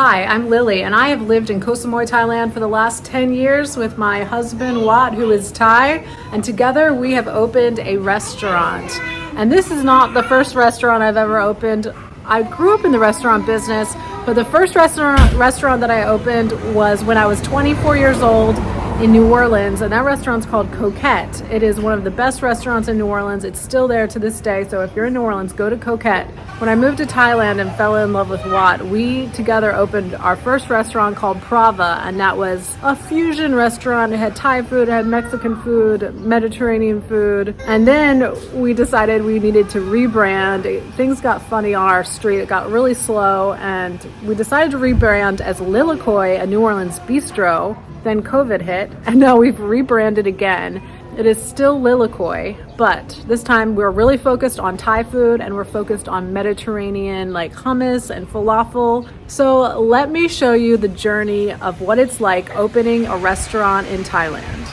Hi, I'm Lily, and I have lived in Koh Samui, Thailand for the last 10 years with my husband, Wat, who is Thai, and together we have opened a restaurant. And this is not the first restaurant I've ever opened. I grew up in the restaurant business, but the first restaurant that I opened was when I was 24 years old in New Orleans, and that restaurant's called Coquette. It is one of the best restaurants in New Orleans. It's still there to this day, so if you're in New Orleans, go to Coquette. When I moved to Thailand and fell in love with Wat, we together opened our first restaurant called Prava, and that was a fusion restaurant. It had Thai food, it had Mexican food, Mediterranean food, and then we decided we needed to rebrand. Things got funny on our street. It got really slow, and we decided to rebrand as Lilly and I, a New Orleans bistro. Then COVID hit, and now we've rebranded again. It is still Lilly and I, but this time we're really focused on Thai food and we're focused on Mediterranean like hummus and falafel. So let me show you the journey of what it's like opening a restaurant in Thailand.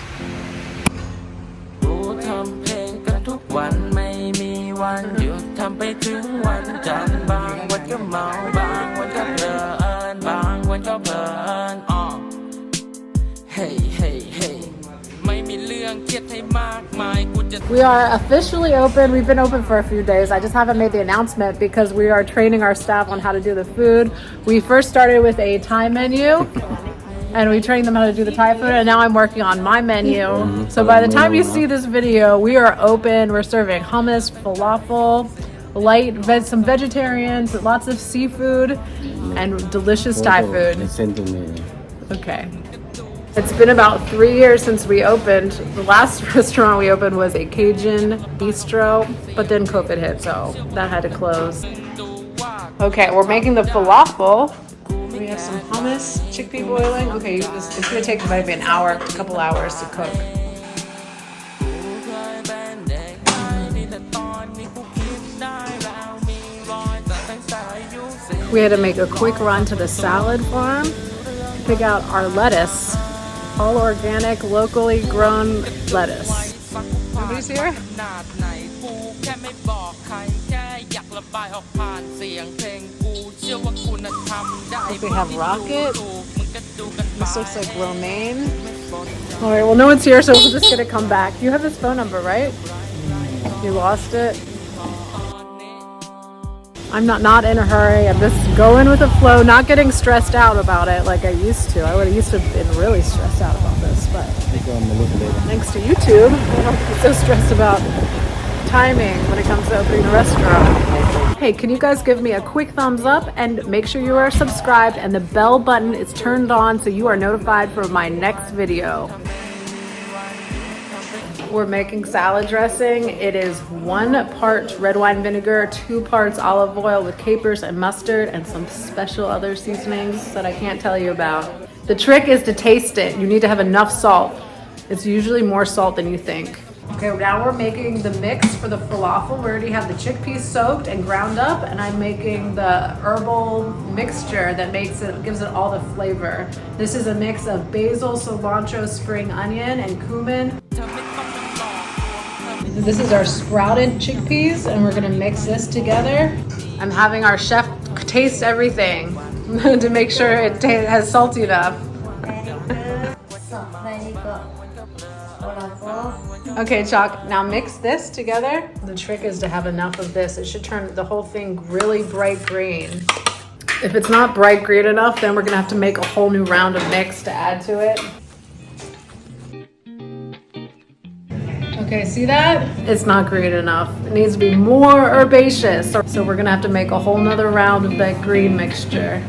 We are officially open. We've been open for a few days. I just haven't made the announcement because we are training our staff on how to do the food. We first started with a Thai menu and we trained them how to do the Thai food, and now I'm working on my menu. So by the time you see this video, we are open. We're serving hummus, falafel, some vegetarians, lots of seafood, and delicious Thai food. Okay. It's been about 3 years since we opened. The last restaurant we opened was a Cajun bistro, but then COVID hit, so that had to close. Okay, we're making the falafel. We have some hummus, chickpea boiling. Okay, it's gonna take maybe an hour, a couple hours to cook. We had to make a quick run to the salad farm to pick out our lettuce. All organic, locally grown lettuce. Nobody's here? We have rocket. This looks like romaine. All right, well, no one's here, so we're just gonna come back. You have his phone number, right? You lost it? I'm not in a hurry. I'm just going with the flow, not getting stressed out about it like I used to. I would have used to have been really stressed out about this, but thanks to YouTube, I don't have to be so stressed about timing when it comes to opening a restaurant. Hey, can you guys give me a quick thumbs up and make sure you are subscribed and the bell button is turned on so you are notified for my next video. We're making salad dressing. It is 1 part red wine vinegar, 2 parts olive oil with capers and mustard and some special other seasonings that I can't tell you about. The trick is to taste it. You need to have enough salt. It's usually more salt than you think. Okay, now we're making the mix for the falafel. We already have the chickpeas soaked and ground up, and I'm making the herbal mixture that gives it all the flavor. This is a mix of basil, cilantro, spring onion, and cumin. This is our sprouted chickpeas, and we're gonna mix this together. I'm having our chef taste everything to make sure it has salty enough. Okay, Chalk, now mix this together. The trick is to have enough of this. It should turn the whole thing really bright green. If it's not bright green enough, then we're gonna have to make a whole new round of mix to add to it. Okay, see that? It's not green enough. It needs to be more herbaceous. So we're gonna have to make a whole nother round of that green mixture.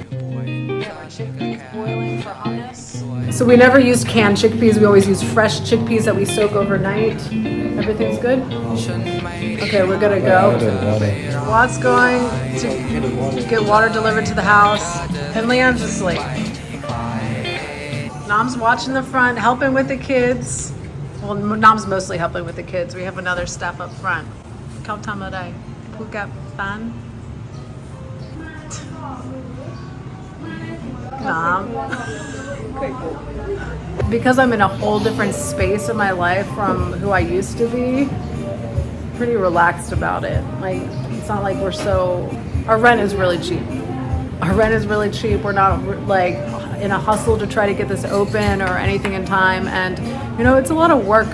Boiling for hummus. So we never use canned chickpeas. We always use fresh chickpeas that we soak overnight. Everything's good? Okay, we're gonna go. Watt's going to get water delivered to the house. And Leon's asleep. Nam's watching the front, helping with the kids. Well, Nam's mostly helping with the kids. We have another staff up front. Khao tham ở đây. Phuc gặp fan. Nam. Because I'm in a whole different space in my life from who I used to be, pretty relaxed about it. Like, it's not like our rent is really cheap. Our rent is really cheap. We're not like in a hustle to try to get this open or anything in time. And you know, it's a lot of work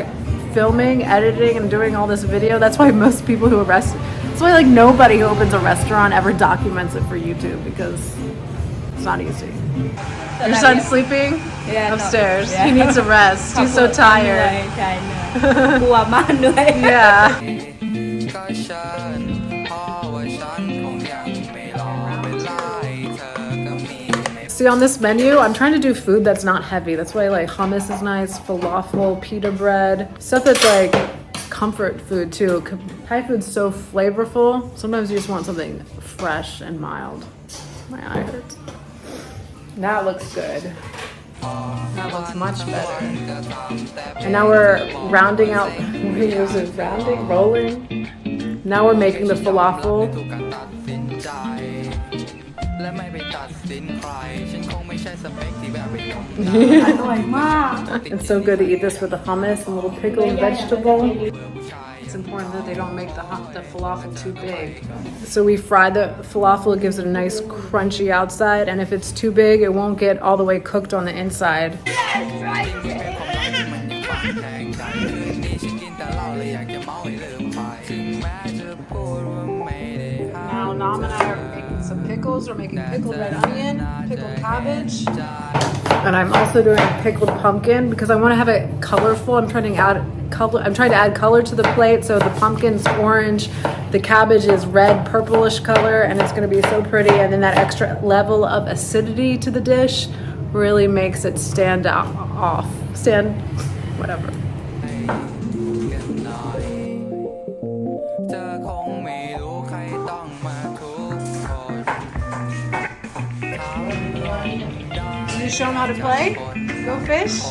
filming, editing, and doing all this video. That's why most people who that's why like nobody who opens a restaurant ever documents it for YouTube, because it's not easy. Your son's sleeping? Yeah, upstairs. Yeah. He needs a rest. He's so tired. Yeah. See, on this menu, I'm trying to do food that's not heavy. That's why like hummus is nice, falafel, pita bread, stuff that's like comfort food too. Thai food's so flavorful. Sometimes you just want something fresh and mild. My eye hurts. That looks good. That looks much better. And now we're rounding out, rolling. Now we're making the falafel. It's so good to eat this with the hummus and a little pickled vegetable. It's important that they don't make the falafel too big. So we fry the falafel, it gives it a nice crunchy outside, and if it's too big, it won't get all the way cooked on the inside. Now Nam and I are making some pickles. We're making pickled red onion, pickled cabbage. And I'm also doing pickled pumpkin because I want to have it colorful. I'm trying to add color to the plate. So the pumpkin's orange, the cabbage is red, purplish color, and it's going to be so pretty. And then that extra level of acidity to the dish really makes it stand whatever. You show him how to play? Go fish?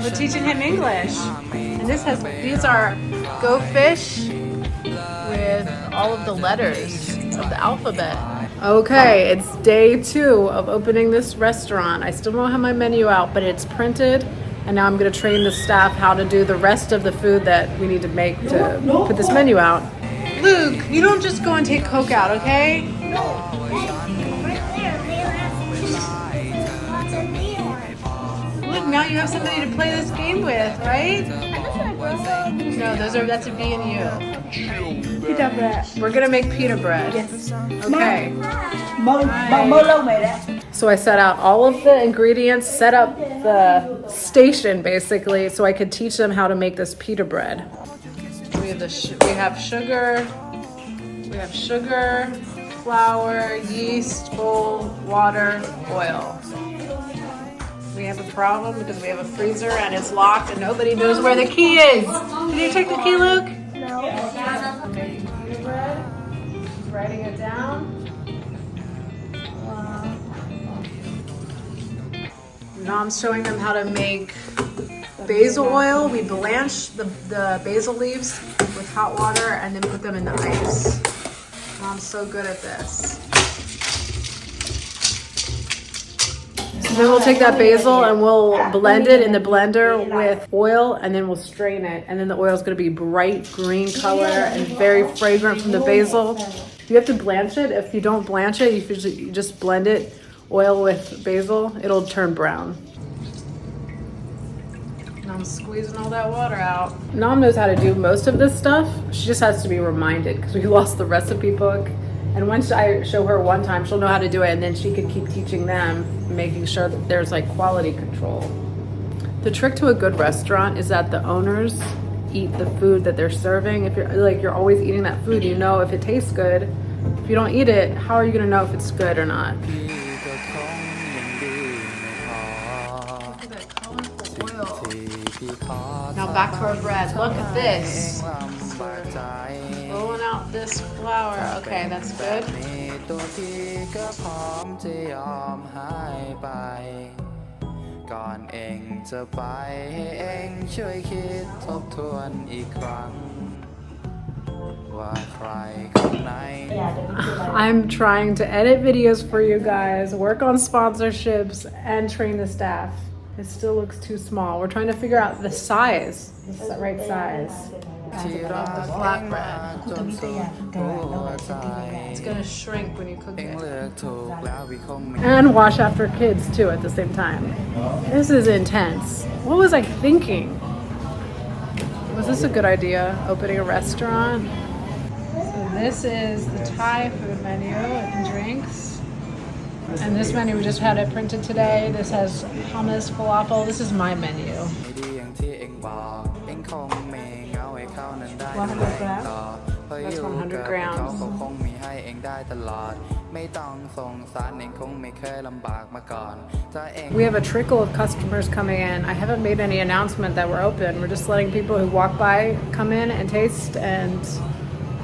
We're teaching him English. And these are go fish with all of the letters of the alphabet. Okay, it's day 2 of opening this restaurant. I still don't have my menu out, but it's printed. And now I'm gonna train the staff how to do the rest of the food that we need to make to put this menu out. Luke, you don't just go and take Coke out, okay? Look, now you have somebody to play this game with, right? No, that's a B and U. Pita bread. We're gonna make pita bread. Yes. Okay. Bye. So I set out all of the ingredients, set up the station basically, so I could teach them how to make this pita bread. We have sugar, flour, yeast, bowl, water, oil. We have a problem because we have a freezer and it's locked and nobody knows where the key is. Can you take the key, Luke? No. Okay, pita bread. Just writing it down. Now I'm showing them how to make basil oil. We blanch the basil leaves with hot water and then put them in the ice. Mom's so good at this. So then we'll take that basil and we'll blend it in the blender with oil and then we'll strain it. And then the oil is going to be bright green color and very fragrant from the basil. You have to blanch it. If you don't blanch it, you just blend it, oil with basil, it'll turn brown. Now I'm squeezing all that water out. Nam knows how to do most of this stuff. She just has to be reminded because we lost the recipe book. And once I show her one time, she'll know how to do it and then she can keep teaching them, making sure that there's like quality control. The trick to a good restaurant is that the owners eat the food that they're serving. If you're always eating that food, you know if it tastes good. If you don't eat it, how are you gonna know if it's good or not? Look at that colorful oil. Now back to our bread. Look at this. Rolling out this flour. Okay, that's good. I'm trying to edit videos for you guys, work on sponsorships, and train the staff. It still looks too small. We're trying to figure out the size, the right size. the flatbread. It's gonna shrink when you cook it. And wash after kids too at the same time. This is intense. What was I thinking? Was this a good idea, opening a restaurant? So this is the Thai food menu and drinks. And this menu, we just had it printed today. This has hummus, falafel. This is my menu. 100 grams. That's 100 grams. We have a trickle of customers coming in. I haven't made any announcement that we're open. We're just letting people who walk by come in and taste, and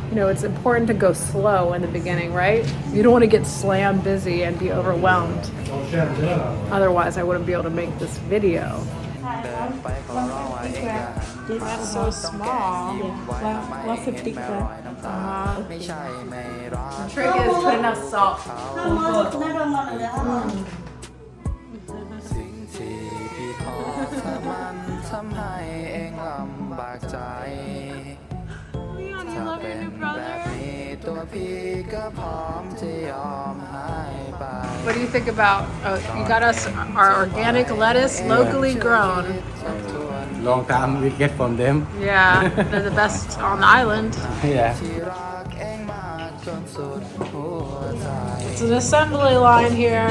you know, it's important to go slow in the beginning, right? You don't want to get slam busy and be overwhelmed. Otherwise, I wouldn't be able to make this video. 150 grams. That's so small. Yeah, 150 grams. The trick is put enough salt. What do you think about, you got us our organic lettuce, locally grown. Long time we get from them. Yeah, they're the best on the island. Yeah. It's an assembly line here.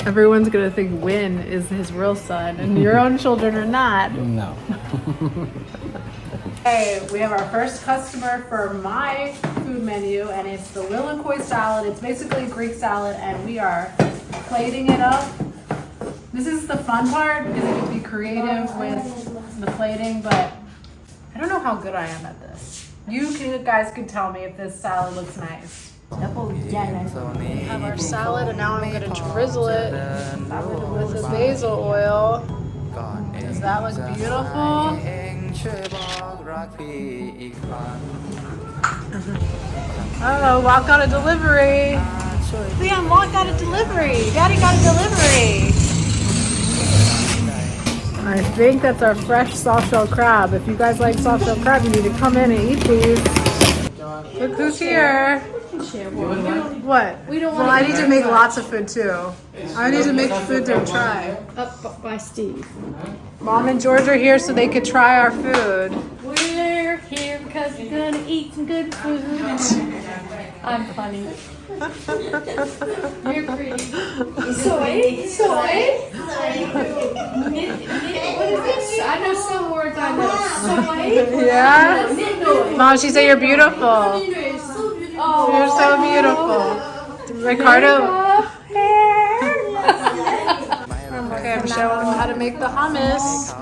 Everyone's gonna think Win is his real son, and your own children are not. No. Hey, we have our first customer for my food menu, and it's the Lilly and I salad. It's basically Greek salad, and we are plating it up. This is the fun part, because you can be creative with the plating, but I don't know how good I am at this. You guys can tell me if this salad looks nice. We have our salad, and now I'm going to drizzle it with the basil oil. Does that look beautiful? Oh, Walk got a delivery. Leon, Walk got a delivery. Daddy got a delivery. I think that's our fresh soft-shell crab. If you guys like soft-shell crab, you need to come in and eat these. Look who's here. What? Well, I need to make lots of food too. I need to make food to try. Up by Steve. Mom and George are here so they could try our food. We're here because we're gonna eat some good food. I'm funny. You're pretty. Soy? What is this? I know some words I know. Soy? Yeah? Mom, she said you're beautiful. Oh, You're so beautiful. Ricardo. Okay, I'm showing them how to make the hummus.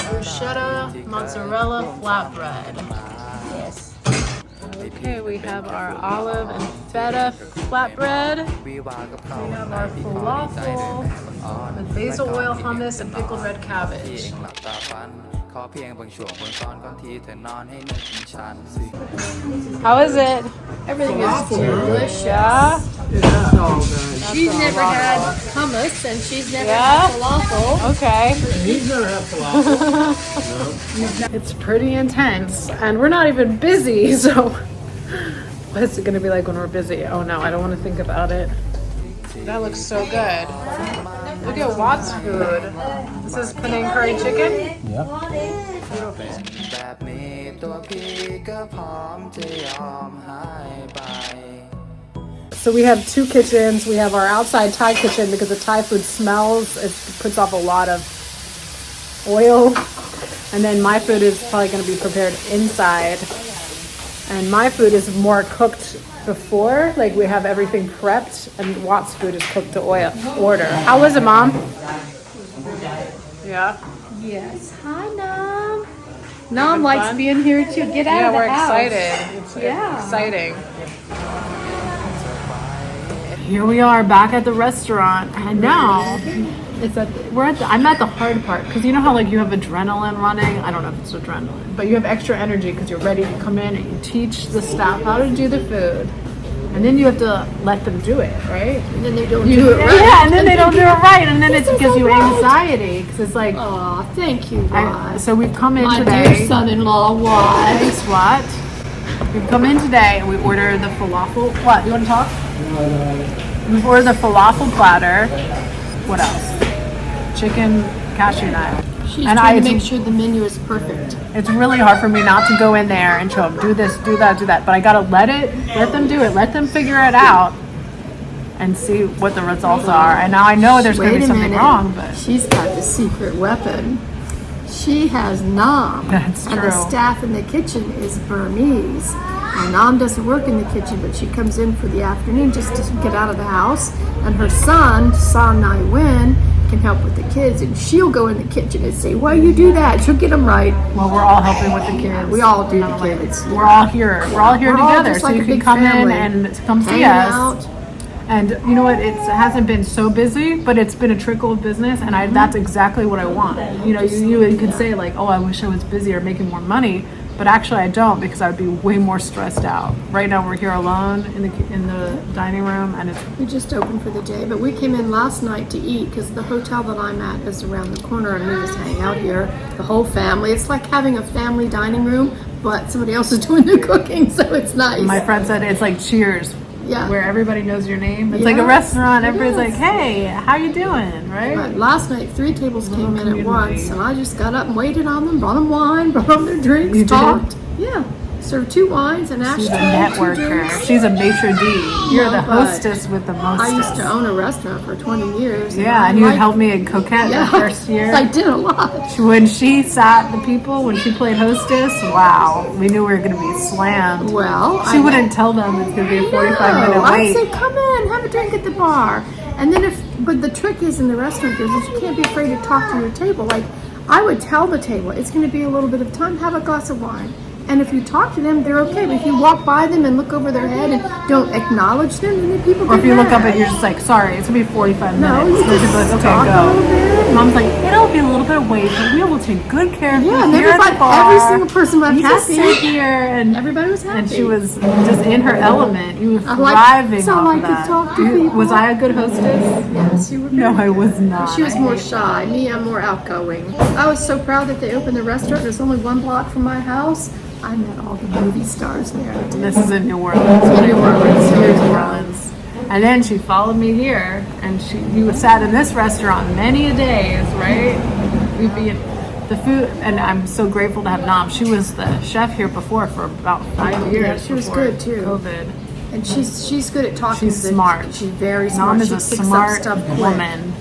Bruschetta, mozzarella, flatbread. yes. Okay, we have our olive and feta flatbread. We have our falafel with basil oil hummus and pickled red cabbage. How is it? Everything is delicious. Yeah? She's never had hummus and she's never Yeah? had falafel. Okay. He's never had falafel. It's pretty intense, and we're not even busy, so what's it gonna be like when we're busy? Oh no, I don't want to think about it. That looks so good. Look at Watt's food. This is Penang curry chicken. So we have two kitchens. We have our outside Thai kitchen because the Thai food smells. It puts off a lot of oil. And then my food is probably going to be prepared inside. And my food is more cooked before. Like we have everything prepped, and Watt's food is cooked to order. How was it, Mom? Yeah. Yes. Hi, Nom. Nom likes fun? being here too. Get out Yeah, of the we're house. excited. It's Yeah. exciting. Here we are back at the restaurant, and now I'm at the hard part, because you know how like you have adrenaline running. I don't know if it's adrenaline, but you have extra energy because you're ready to come in and you teach the staff how to do the food. And then you have to let them do it, right? And then they don't do it right. Yeah, and then they don't do it right, and then it gives you anxiety because it's like. Aw, thank you, Rod. So we've come in My today. dear son-in-law, why? Thanks, what? We've come in today and we ordered the falafel. What? You want to talk? We've ordered the falafel platter. What else? Chicken cashew nut. She's And trying to make sure the menu is perfect. It's really hard for me not to go in there and show them, do this, do that, do that. But I gotta let them do it, let them figure it out and see what the results are. And now I know there's gonna be something wrong, but she's got the secret weapon. She has Nam. That's And the true. staff in the kitchen is Burmese. And Nam doesn't work in the kitchen, but she comes in for the afternoon just to get out of the house. And her son, Sa Nai Wen, can help with the kids, and she'll go in the kitchen and say, "Why you do that?" She'll get them right. well, we're all helping with the kids. We all do the kids. We're all here. We're all here We're all together, just so like you a can big come family. in and come see Hang us. out. And you know what? It hasn't been so busy, but it's been a trickle of business, and that's exactly what I want. You know, you could say like, "Oh, I wish I was busier making more money," but actually I don't because I'd be way more stressed out. Right now we're here alone in the dining room, and it's We just opened for the day, but we came in last night to eat because the hotel that I'm at is around the corner, and we just hang out here, the whole family. It's like having a family dining room, but somebody else is doing the cooking, so it's nice. my friend said it's like Cheers. Yeah. Where everybody knows your name. It's like a Yes, restaurant. it Everybody's is. like, "Hey, how you doing?" Right? But last night, 3 tables came in at community. once, and I just got up and waited on them, brought them wine, brought them their drinks, You did? talked. Yeah, served 2 wines and She's a ashtray, 2 networker. drinks. She's a maitre d'. You're the Yeah, but hostess with the I used mostest. to own a restaurant for 20 years. Yeah, I and you like- helped me in Coquette Yeah, the first year. I did a lot. When she sat the people, when she played hostess, wow, we knew we were going to be slammed. Well, She wouldn't tell them it's going to be a 45-minute I'd wait. say, come in, have a drink at the bar. And then but the trick is in the restaurant business, you can't be afraid to talk to your table. Like, I would tell the table, it's going to be a little bit of time, have a glass of wine. And if you talk to them, they're okay. But if you walk by them and look over their head and don't acknowledge them, then people Or get if you look up mad. and you're just like, sorry, it's going to be 45 No, minutes. you Those people are just like, talk okay, a little go. bit. Mom's like, it'll be a little bit of wait, but we will take good care of you Yeah, and here at the everybody, bar. every single person was You just happy. sit here and Everybody was happy. And she was just in her element. You were I like- thriving so I off like of to that. talk to people. Was I a good hostess? Yes, you were No, very I was good. not. She was I more hate shy. Me, I'm more outgoing. I was so proud that they opened the restaurant. There's only 1 block from my house. I met all the movie stars there. This is in New Orleans. In New Orleans, Here in yeah. New Orleans. And then she followed me here, and you sat in this restaurant many a days, right? We'd be in the food, and I'm so grateful to have Nam. She was the chef here before for about 5 years. Yeah, she was before good, too. COVID. And she's good at talking. She's to the- smart. She's very smart. Nam is She a picks up smart stuff quick. woman.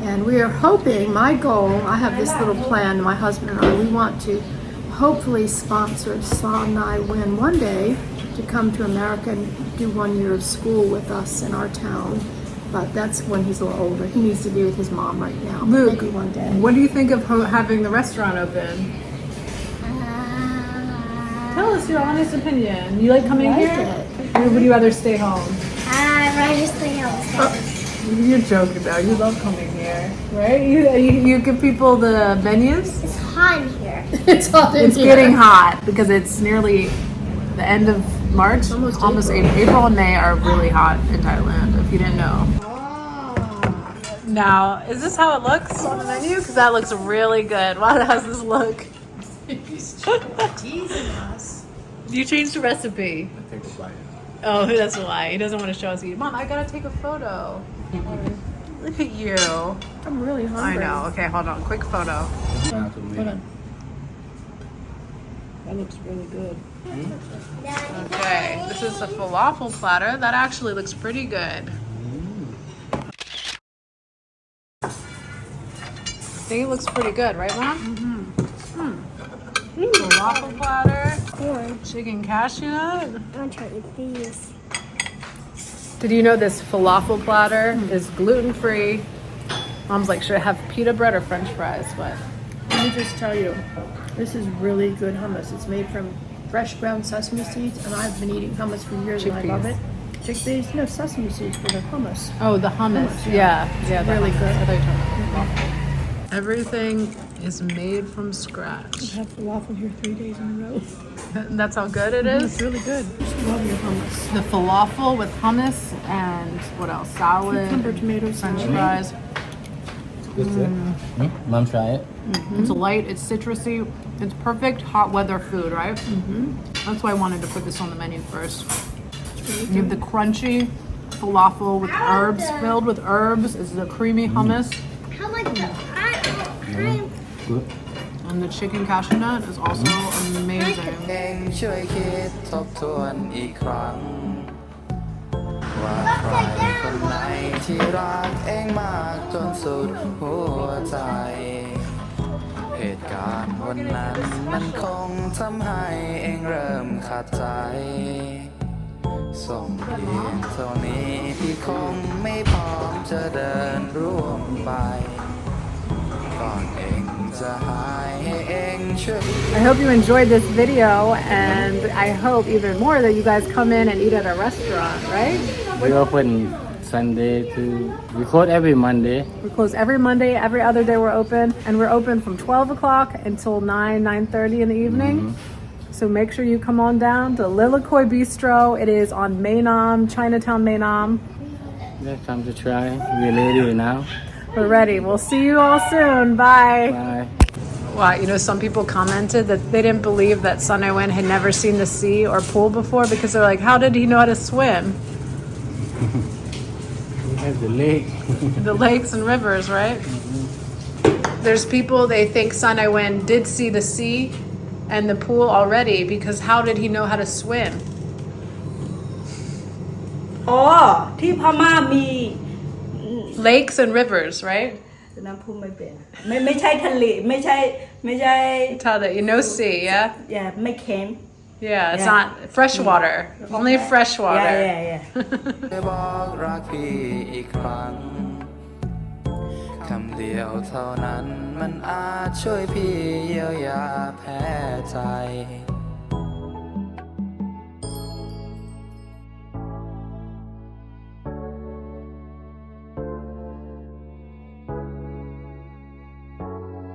And we are hoping, my goal, I have this little plan, my husband and I, we want to hopefully sponsor Sa Nai Wen one day to come to America and do 1 year of school with us in our town. But that's when he's a little older. He needs to be with his mom right now. Luke, Maybe one day. what do you think of having the restaurant open? Tell us your honest opinion. You like coming like here? Or would you rather stay home? I just think I was You're joking though. You love coming here, right? You give people the menus. It's hot in here. It's hot in It's here. getting hot because it's nearly the end of March. Almost April and May are really hot in Thailand. If you didn't know. Now, is this how it looks on the menu? Because that looks really good. Wow, how's this look? You changed the recipe. I take a bite. Oh, that's why. He doesn't want to show us eating. Mom, I gotta take a photo. Look at you. I'm really I hungry. know. Okay, hold on. Quick photo. Hold on. That looks really good. Okay, this is the falafel platter. That actually looks pretty good. I think it looks pretty good, right, Mom? Falafel platter, chicken cashew nut. I'm gonna try to eat these. Did you know this falafel platter is gluten-free? Mom's like, should I have pita bread or French fries? But Let me just tell you, this is really good hummus. It's made from fresh ground sesame seeds, and I've been eating hummus for years, and I love Chickpeas. it. Chickpeas? No, sesame seeds for the hummus. oh, the hummus. Hummus, Yeah, the really hummus. good. I thought you were talking about falafel. Everything is made from scratch. I have falafel here 3 days in a row. That's how good it is? It's really good. Just love your hummus. The falafel with hummus and what else? Salad, Cucumber, tomato French salad. fries. Mom, try it. It's light, it's citrusy, it's perfect hot weather food, right? That's why I wanted to put this on the menu first. You have the crunchy falafel with herbs, filled with herbs. It's the creamy hummus. How much though? Good. And the chicken cashew nut is also amazing. เองช่วยคิดทบทวนอีกครั้งว่าใครคนไหนที่รักเองมากจนสุดหัวใจเหตุการณ์วันนั้นมันคงทำให้เองเริ่มขาดใจส่งเพียงเท่านี้ที่คงไม่พร้อมจะเดินร่วมไปก่อนเองจะหายให้เองช่วย I hope you enjoyed this video, and I hope even more that you guys come in and eat at a restaurant, right? We open Sunday to, we close every Monday. We close every Monday, every other day we're open, and we're open from 12 o'clock until 9:30 in the evening. So make sure you come on down to Lillly Bistro. It is on Mainam, Chinatown Mainam. Next time to try. We're ready now. We're ready. We'll see you all soon. Bye. Bye. Wow, you know, some people commented that they didn't believe that Sun Wen had never seen the sea or pool before because they're like, how did he know how to swim? We have the lake. The lakes and rivers, right? There's people, they think Sun Wen did see the sea and the pool already because how did he know how to swim? อ๋อที่พม่ามี Lakes and rivers, right? น้ำพุไม่เป็นไม่ใช่ทะเลไม่ใช่ Tell that you know sea, yeah? อย่าไม่เค็ม Yeah, it's not fresh water. Only fresh อย่า water. ได้บอกรักพี่อีกครั้งคำเดียวเท่านั้นมันอาจช่วยพี่เยียวยาแผลใจ